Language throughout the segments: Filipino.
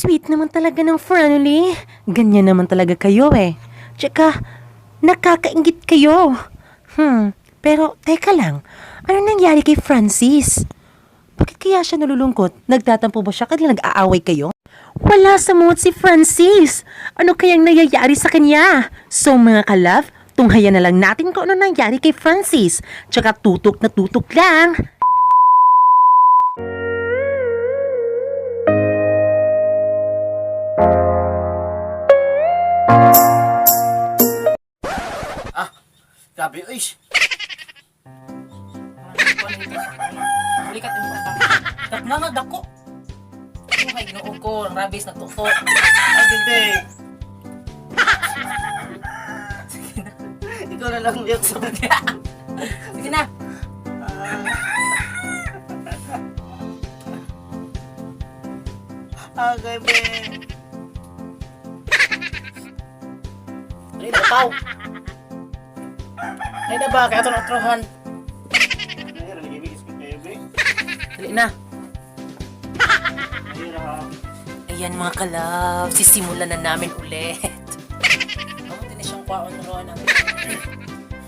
sweet naman talaga ng family. Ganyan naman talaga kayo eh. Tsaka, nakakaingit kayo. Pero teka lang, ano nangyari kay Francis? Bakit kaya siya nalulungkot? Nagtatampo ba siya kasi nag-aaway kayo? Wala sa mood si Francis. Ano kayang nangyayari sa kanya? So mga kalove, tunghayan na lang natin kung ano nangyari kay Francis. Tsaka tutok na tutok lang. Grabe, uish. Balikat yung bata. Nangag ako. Ay, ginoo ko. Rabies na tukso. Ay, hindi. Sige na. Ikaw na lang umiyak sa kanya. Sige na. Okay, be. Ay, nakaw. Ay na ba? Kaya ito na utrohan. Dali na. Ayan mga kalab, sisimulan na namin ulit. Din na siyang kwaon ron.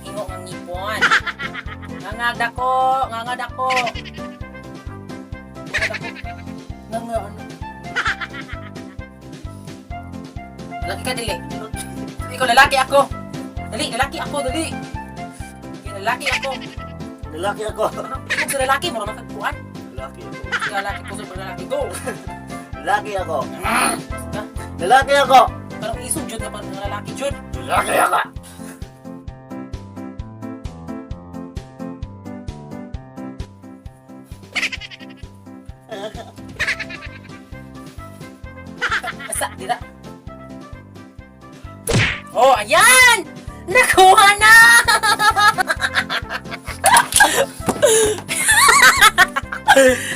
Hingo ng ngipon. Ngangad ako. Lalaki ka, dili. Ikaw, lalaki ako. Dali, lalaki ako. Lalaki ako. Kung sa lalaki mo, makagpuan. Lalaki ako. Lalaki ko sa lalaki. Go! Lalaki ako. Lalaki ako. Parang isog Jud na parang lalaki Jud. Lalaki ako. Asa, dira. Oh, ayan! Nakuha na!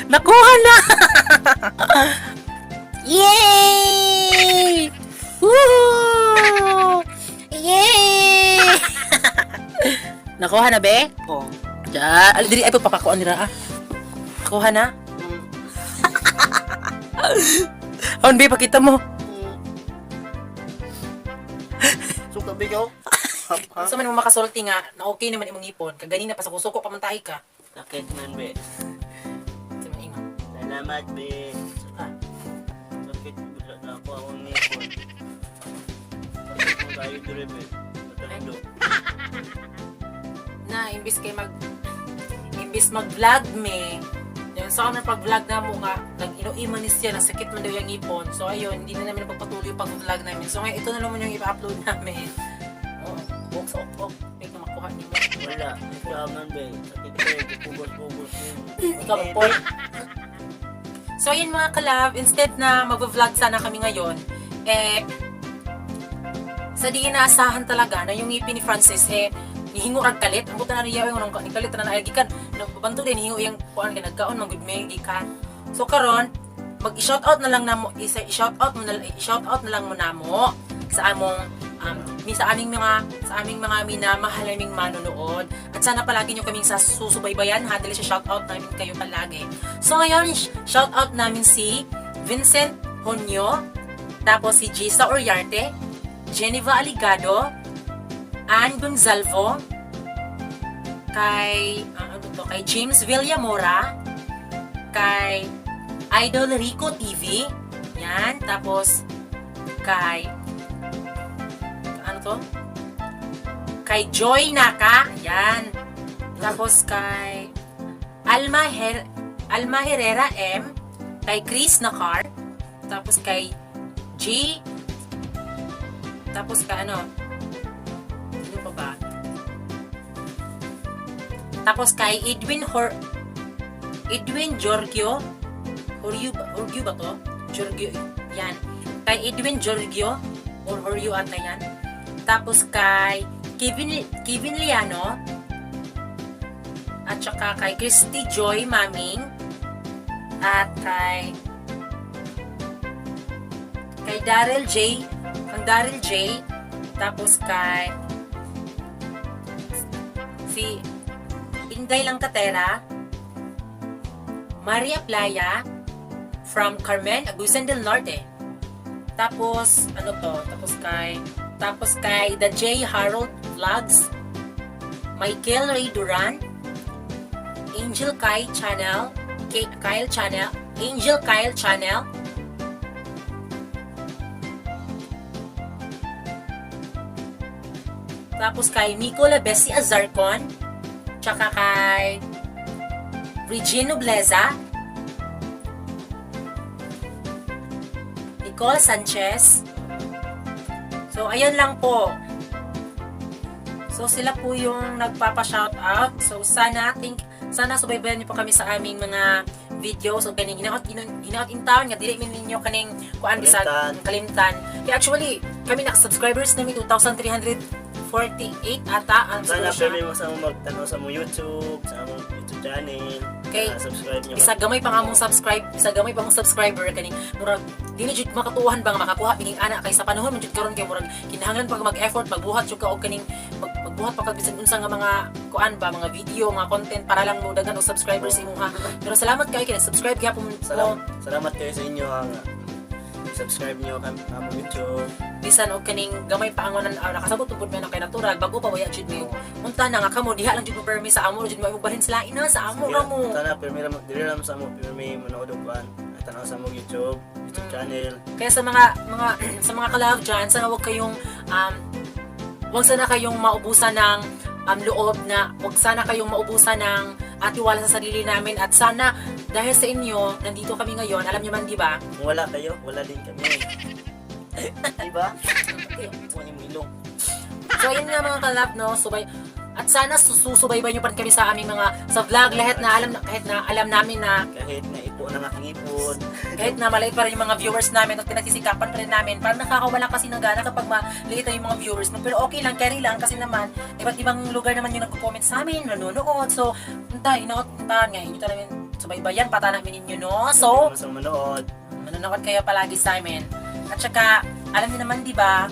Nakuha na! Yay! Woo! Yay! Nakuha na, be? Oo. Diyan. Dili, ay papakuan nila, ah. Nakuha na? On, be, pakita mo. Suka bigaw. Gusto man mo makasulti nga, na okay naman imong ipon. Kaganina pa sa kusuko, pamantahi ka. Sakit man, be. Kasi mo ingon. Salamat, be. Ah. Sakit bulat na ako ang ngipon. Sakit mo tayo dire, be. Matalindo. Na, imbis mag-vlog me, yung sa amin pag-vlog na mo nga, nag-inuiman ni siya, nasakit man daw yung ipon. So ayun, hindi na namin napagpatuloy yung pag-vlog namin. So ngayon, ito na naman yung i-upload namin. Oh, walk sa op-op. Pwede na makuha niyo. Wala. Ikaw man, be. Sakit, be. Pugos-pugos. Ikaw mag-point. So ayun mga kalab, instead na mag-vlog sana kami ngayon, sa di inaasahan talaga na yung ngipin ni Francis, nihingo rag kalit. Ang buta na niya yung nang kalit na naagikan. Nabanto din hihingo yung kuan kay nagkaon ng good may gikan. So karon mag-shoutout na lang namo, i-shoutout na lang mo namo sa among sa aming mga minamahal naming manonood. At sana palagi nyo kaming susubaybayan ha, dahil sa shoutout namin kayo palagi. So ngayon, shoutout namin si Vincent Honyo, tapos si Gisa Oriarte, Geneva Aligado, Ann Gonzalvo, kay James Villamora, kay Idol Rico TV, yan, tapos kay kay Joy Naka, yan, tapos kay Alma Herrera M, kay Chris Nakar, tapos kay G, tapos kay ano pa ba? Tapos kay Edwin Giorgio, Horgio ba to? Giorgio, yan. Kay Edwin Giorgio, or Horgio ata yan. Tapos kay Kevin Liano, at saka kay Christy Joy Maming, at kay Daryl J, tapos kay si Inday Langkatera, Maria Playa from Carmen, Agusan del Norte, Tapos, ano to? Tapos kay The J. Harold Vlogs, Michael Ray Duran, Angel Kyle Channel, Angel Kyle Channel, tapos kay Nicola Bessie Azarcon, tsaka kay Regino Bleza, Nicole Sanchez. So, ayan lang po. So, sila po yung nagpapa-shoutout. So, sana subaybayan niyo po kami sa aming mga videos o kaning hinaot in town nga dili min ninyo kaning kuan bisag kalimtan. Kaya actually, kami subscribers namin 2,348 ata ang Sana siguro siya. pwede mo sa mong magtanaw sa mong YouTube, sa mong YouTube channel. Okay. Subscribe nyo. Isa gamay pa nga mong subscriber kaning murag dili jud makatuhan ba nga makakuha pining ana kay sa panahon man jud karon kay murag kinahanglan pag mag-effort magbuhat jud ka og kaning magbuhat pa kag bisan unsa nga mga kuan ba mga video mga content para lang mo daghan og subscribers imuha. Pero salamat kay subscribe gyapon ko. Salamat kayo sa inyo ang subscribe nyo kami among YouTube. Bisan og kaning gamay pa angonan nakasabot tungod man kay natural bago pa waya jud mi. Unta na nga kamo diha lang jud mo permi sa amo jud mo ibahin sila ina sa amo ra mo. Sana pirmi lang sa mo pirmi manood og kuan. Tanaw sa mong YouTube channel. Kaya sa mga ka-love dyan, sana wag sana kayong maubusan ng loob na wag sana kayong maubusan ng tiwala sa sarili namin at sana dahil sa inyo nandito kami ngayon, alam niyo man di ba? Kung wala kayo, wala din kami. Di ba? Huwag yung ilong. So ayun nga mga ka-love, no? At sana susubaybayan niyo pa rin kami sa aming mga sa vlog kahit na alam namin na Kahit na ipo ng aking ipon. kahit na maliit pa rin yung mga viewers namin at pinagsisikapan pa rin namin, parang nakakawala kasi ng gana kapag maliit na yung mga viewers. Pero okay lang, carry lang kasi naman, iba't ibang lugar naman yung nagko-comment sa amin, nanonood. So, puntahan nga, hindi namin subaybayan, pata namin ninyo, no? So, Sa manood. manonood kayo palagi sa amin. At saka, alam niyo naman, di ba,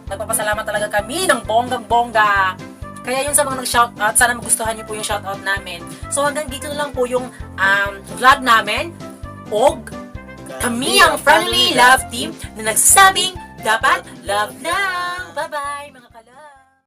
nagpapasalamat talaga kami ng bonggang-bongga. Kaya yun sa mga nag-shoutout, sana magustuhan niyo po yung shoutout namin. So, hanggang dito na lang po yung vlog namin. Og kami ang Friendly Love Team na nagsasabing dapat love lang. Bye-bye!